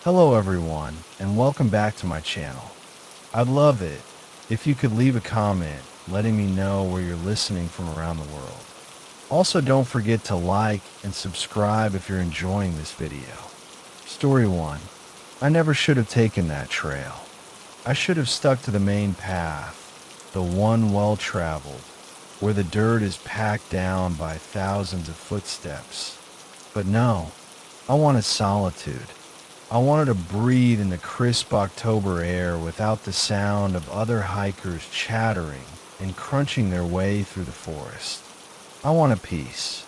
Hello everyone, and welcome back to my channel. I'd love it if you could leave a comment letting me know where you're listening from around the world. Also, don't forget to like and subscribe if you're enjoying this video. Story 1. I never should have taken that trail. I should have stuck to the main path, the one well-traveled, where the dirt is packed down by thousands of footsteps. But no, I wanted solitude. I wanted to breathe in the crisp October air without the sound of other hikers chattering and crunching their way through the forest. I wanted peace.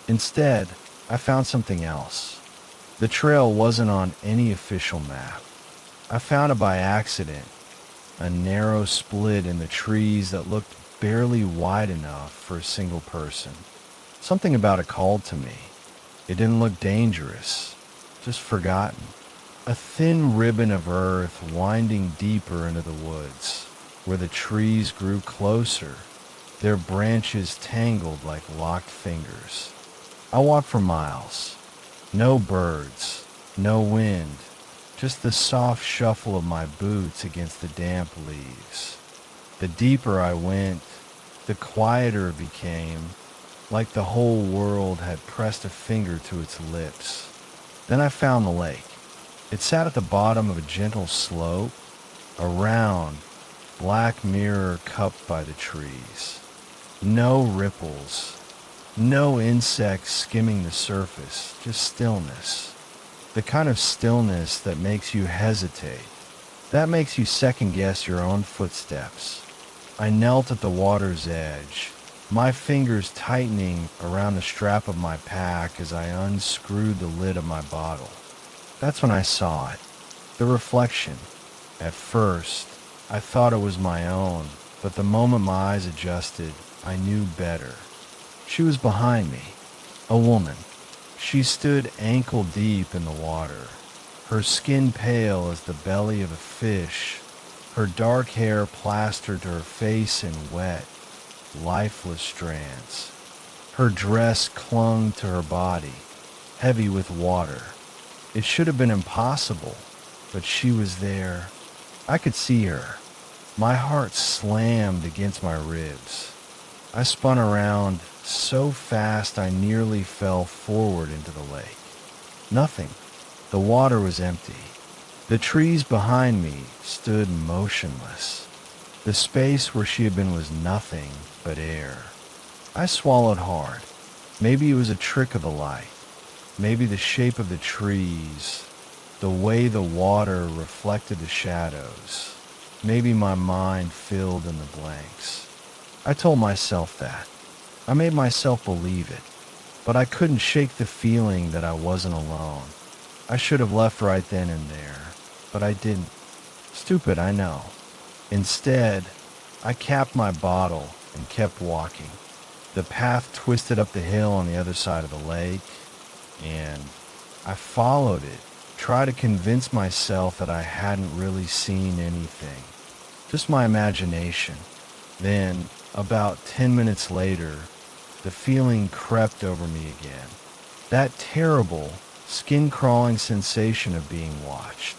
Instead, I found something else. The trail wasn't on any official map. I found it by accident, a narrow split in the trees that looked barely wide enough for a single person. Something about it called to me. It didn't look dangerous, just forgotten. A thin ribbon of earth winding deeper into the woods, where the trees grew closer, their branches tangled like locked fingers. I walked for miles. No birds, no wind, just the soft shuffle of my boots against the damp leaves. The deeper I went, the quieter it became, like the whole world had pressed a finger to its lips. Then I found the lake. It sat at the bottom of a gentle slope, a round, black mirror cupped by the trees. No ripples, no insects skimming the surface, just stillness. The kind of stillness that makes you hesitate, that makes you second guess your own footsteps. I knelt at the water's edge, my fingers tightening around the strap of my pack as I unscrewed the lid of my bottle. That's when I saw it, the reflection. At first, I thought it was my own, but the moment my eyes adjusted, I knew better. She was behind me, a woman. She stood ankle deep in the water, her skin pale as the belly of a fish, her dark hair plastered to her face in wet, lifeless strands. Her dress clung to her body, heavy with water. It should have been impossible, but she was there. I could see her. My heart slammed against my ribs. I spun around so fast I nearly fell forward into the lake. Nothing. The water was empty. The trees behind me stood motionless. The space where she had been was nothing but air. I swallowed hard. Maybe it was a trick of the light. Maybe the shape of the trees, the way the water reflected the shadows. Maybe my mind filled in the blanks. I told myself that. I made myself believe it. But I couldn't shake the feeling that I wasn't alone. I should have left right then and there, but I didn't. Stupid, I know. Instead, I capped my bottle and kept walking. The path twisted up the hill on the other side of the lake, and I followed it, tried to convince myself that I hadn't really seen anything, just my imagination. Then, about 10 minutes later, the feeling crept over me again. That terrible, skin-crawling sensation of being watched.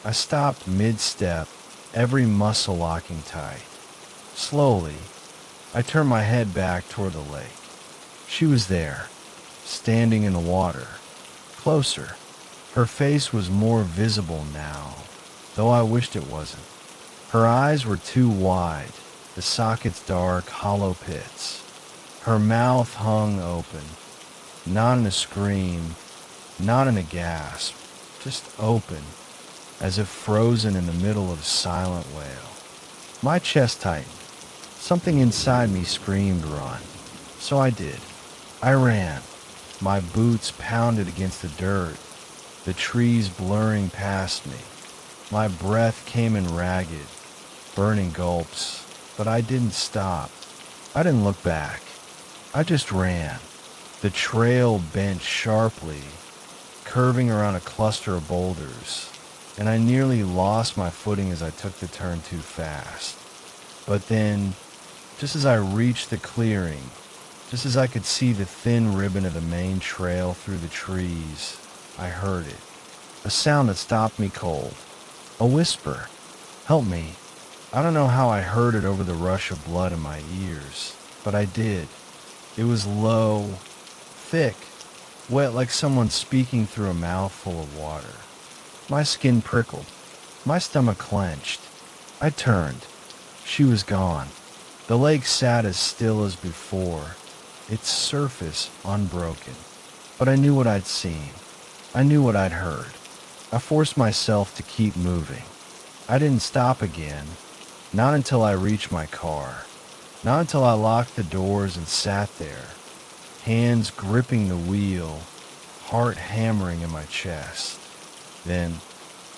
I stopped mid-step, every muscle locking tight. Slowly, I turned my head back toward the lake. She was there, standing in the water, closer. Her face was more visible now, though I wished it wasn't. Her eyes were too wide, the sockets dark, hollow pits. Her mouth hung open, not in a scream, not in a gasp, just open, as if frozen in the middle of a silent wail. My chest tightened. Something inside me screamed run. So I did. I ran. My boots pounded against the dirt, the trees blurring past me. My breath came in ragged, burning gulps, but I didn't stop. I didn't look back. I just ran. The trail bent sharply, curving around a cluster of boulders, and I nearly lost my footing as I took the turn too fast. But then, just as I reached the clearing, just as I could see the thin ribbon of the main trail through the trees, I heard it. A sound that stopped me cold. A whisper. Help me. I don't know how I heard it over the rush of blood in my ears, but I did. It was low, thick, wet like someone speaking through a mouthful of water. My skin prickled. My stomach clenched. I turned. She was gone. The lake sat as still as before, its surface unbroken. But I knew what I'd seen. I knew what I'd heard. I forced myself to keep moving. I didn't stop again, not until I reached my car. Not until I locked the doors and sat there, hands gripping the wheel, heart hammering in my chest. Then,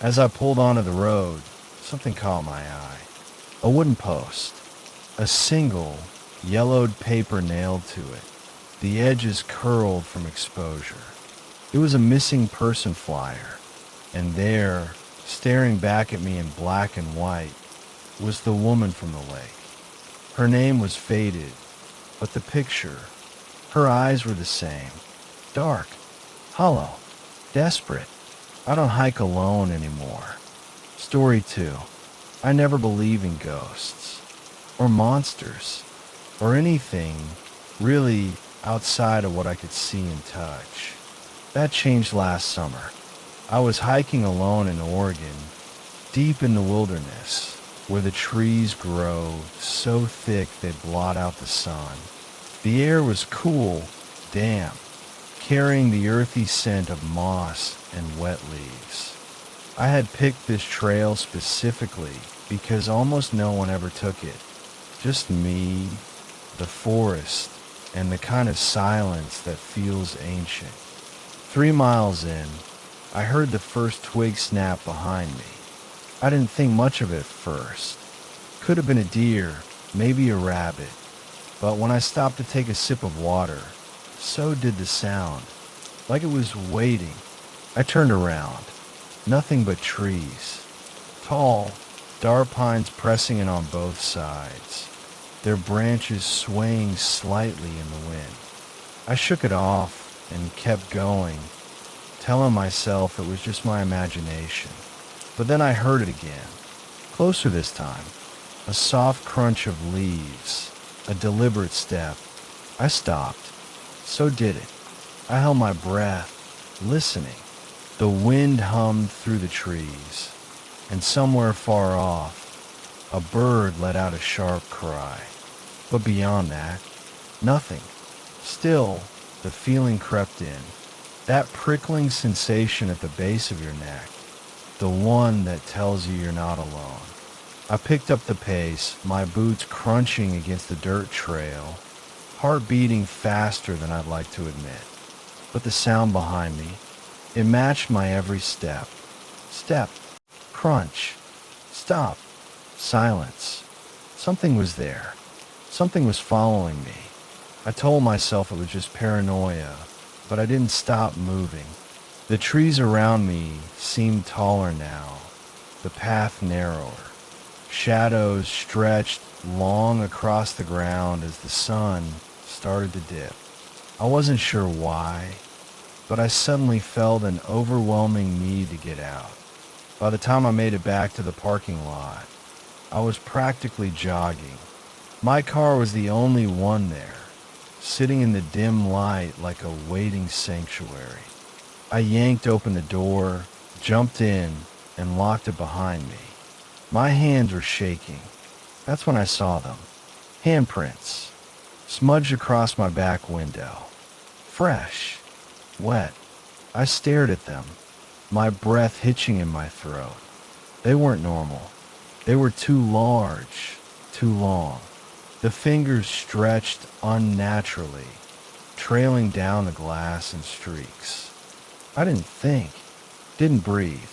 as I pulled onto the road, something caught my eye. A wooden post. A single, yellowed paper nailed to it, the edges curled from exposure. It was a missing person flyer, and there, staring back at me in black and white, was the woman from the lake. Her name was faded, but the picture, her eyes were the same. Dark, hollow, desperate. I don't hike alone anymore. Story 2. I never believe in ghosts, or monsters, or anything really outside of what I could see and touch. That changed last summer. I was hiking alone in Oregon, deep in the wilderness, where the trees grow so thick they blot out the sun. The air was cool, damp, carrying the earthy scent of moss and wet leaves. I had picked this trail specifically because almost no one ever took it. Just me, the forest, and the kind of silence that feels ancient. 3 miles in, I heard the first twig snap behind me. I didn't think much of it at first. Could have been a deer, maybe a rabbit. But when I stopped to take a sip of water, so did the sound, like it was waiting. I turned around. Nothing but trees. Tall, dark pines pressing in on both sides, their branches swaying slightly in the wind. I shook it off and kept going, telling myself it was just my imagination. But then I heard it again, closer this time, a soft crunch of leaves, a deliberate step. I stopped. So did it. I held my breath, listening. The wind hummed through the trees, and somewhere far off, a bird let out a sharp cry. But beyond that, nothing. Still, the feeling crept in. That prickling sensation at the base of your neck. The one that tells you you're not alone. I picked up the pace, my boots crunching against the dirt trail, heart beating faster than I'd like to admit. But the sound behind me, it matched my every step. Step, crunch, stop, silence. Something was there. Something was following me. I told myself it was just paranoia, but I didn't stop moving. The trees around me seemed taller now, the path narrower. Shadows stretched long across the ground as the sun started to dip. I wasn't sure why, but I suddenly felt an overwhelming need to get out. By the time I made it back to the parking lot, I was practically jogging. My car was the only one there, sitting in the dim light like a waiting sanctuary. I yanked open the door, jumped in, and locked it behind me. My hands were shaking. That's when I saw them. Handprints, smudged across my back window. Fresh, wet. I stared at them, my breath hitching in my throat. They weren't normal. They were too large, too long. The fingers stretched unnaturally, trailing down the glass in streaks. I didn't think, didn't breathe.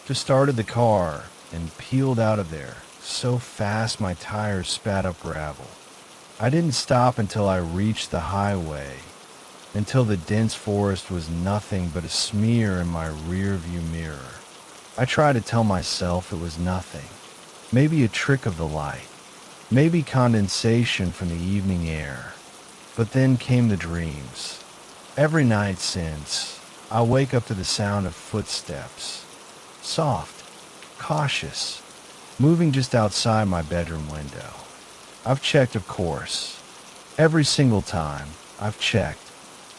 Just started the car and peeled out of there so fast my tires spat up gravel. I didn't stop until I reached the highway, until the dense forest was nothing but a smear in my rearview mirror. I tried to tell myself it was nothing, maybe a trick of the light, maybe condensation from the evening air. But then came the dreams. Every night since, I wake up to the sound of footsteps, soft, cautious, moving just outside my bedroom window. I've checked, of course. Every single time I've checked,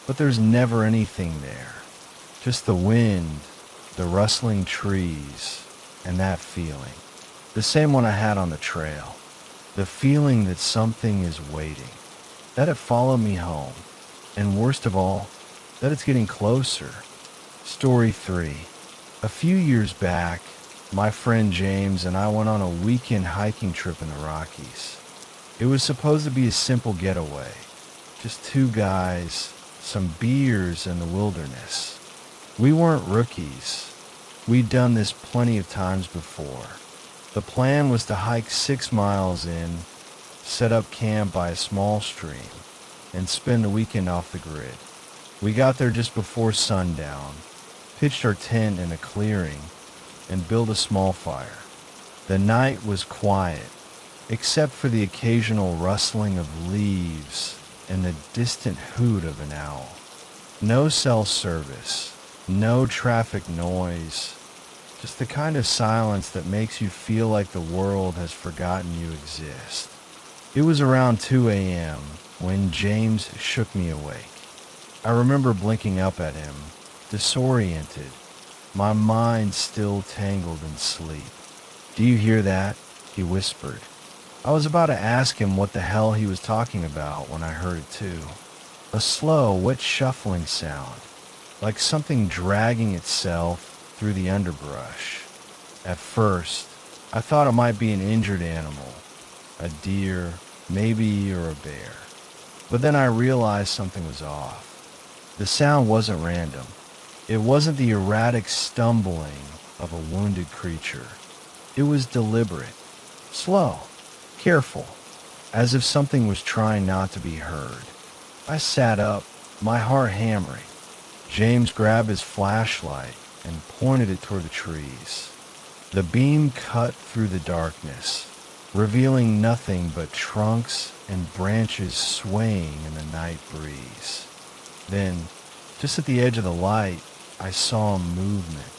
but there's never anything there. Just the wind, the rustling trees, and that feeling. The same one I had on the trail. The feeling that something is waiting, that it followed me home, and worst of all, that it's getting closer. Story 3. A few years back, my friend James and I went on a weekend hiking trip in the Rockies. It was supposed to be a simple getaway, just two guys, some beers, and the wilderness. We weren't rookies. We'd done this plenty of times before. The plan was to hike 6 miles in, set up camp by a small stream, and spend the weekend off the grid. We got there just before sundown, pitched our tent in a clearing, and built a small fire. The night was quiet, except for the occasional rustling of leaves and the distant hoot of an owl. No cell service, no traffic noise, just the kind of silence that makes you feel like the world has forgotten you exist. It was around 2 a.m. when James shook me awake. I remember blinking up at him, disoriented, my mind still tangled in sleep. "Do you hear that?" he whispered. I was about to ask him what the hell he was talking about when I heard it too. A slow, wet shuffling sound, like something dragging itself through the underbrush. At first, I thought it might be an injured animal, a deer, maybe, or a bear. But then I realized something was off. The sound wasn't random. It wasn't the erratic stumbling of a wounded creature. It was deliberate, slow, careful, as if something was trying not to be heard. I sat up, my heart hammering. James grabbed his flashlight and pointed it toward the trees. The beam cut through the darkness, revealing nothing but trunks and branches swaying in the night breeze. Then, just at the edge of the light, I saw a movement.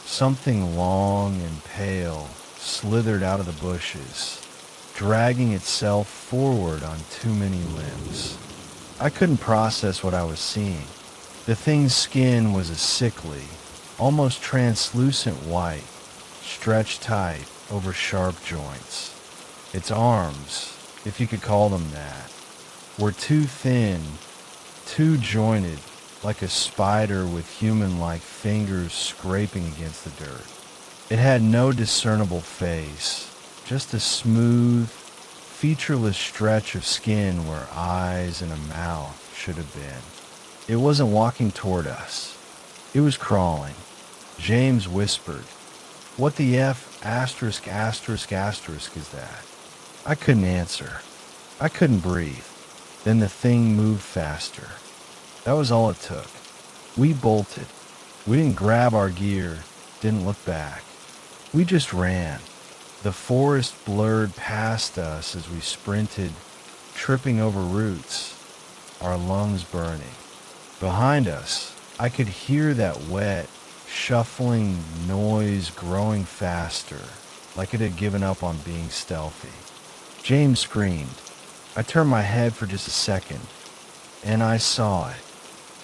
Something long and pale slithered out of the bushes, dragging itself forward on too many limbs. I couldn't process what I was seeing. The thing's skin was a sickly, almost translucent white, stretched tight over sharp joints. Its arms, if you could call them that, were too thin, too jointed, like a spider with human-like fingers scraping against the dirt. It had no discernible face, just a smooth, featureless stretch of skin where eyes and a mouth should have been. It wasn't walking toward us. It was crawling. James whispered, "What the F asterisk asterisk asterisk is that?" I couldn't answer. I couldn't breathe. Then the thing moved faster. That was all it took. We bolted. We didn't grab our gear, didn't look back. We just ran. The forest blurred past us as we sprinted, tripping over roots, our lungs burning. Behind us, I could hear that wet, shuffling noise growing faster, like it had given up on being stealthy. James screamed. I turned my head for just a second, and I saw it.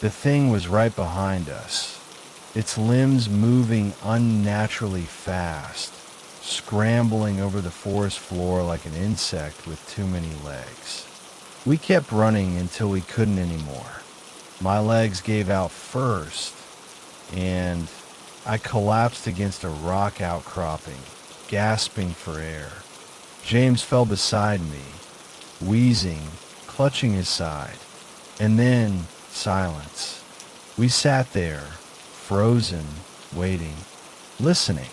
The thing was right behind us, its limbs moving unnaturally fast, scrambling over the forest floor like an insect with too many legs. We kept running until we couldn't anymore. My legs gave out first, and I collapsed against a rock outcropping, gasping for air. James fell beside me, wheezing, clutching his side, and then silence. We sat there, frozen, waiting, listening.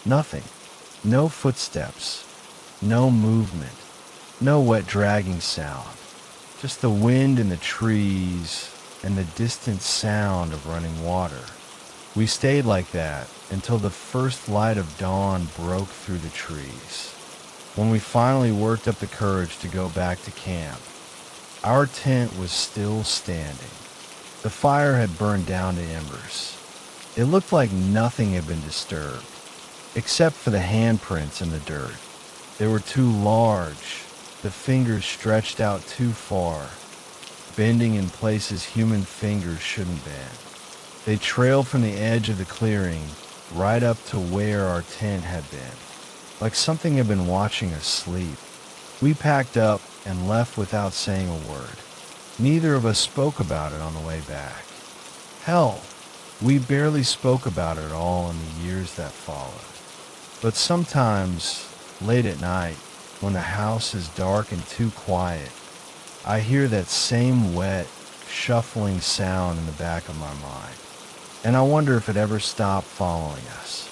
Nothing. No footsteps. No movement. No wet dragging sound. Just the wind in the trees and the distant sound of running water. We stayed like that until the first light of dawn broke through the trees. When we finally worked up the courage to go back to camp, our tent was still standing. The fire had burned down to embers. It looked like nothing had been disturbed, except for the handprints in the dirt. They were too large, the fingers stretched out too far, bending in places human fingers shouldn't bend. They trailed from the edge of the clearing right up to where our tent had been, like something had been watching us sleep. We packed up and left without saying a word. Neither of us spoke about it on the way back. Hell, we barely spoke about it at all in the years that followed. But sometimes, late at night, when the house is dark and too quiet, I hear that same wet, shuffling sound in the back of my mind. And I wonder if it ever stopped following us.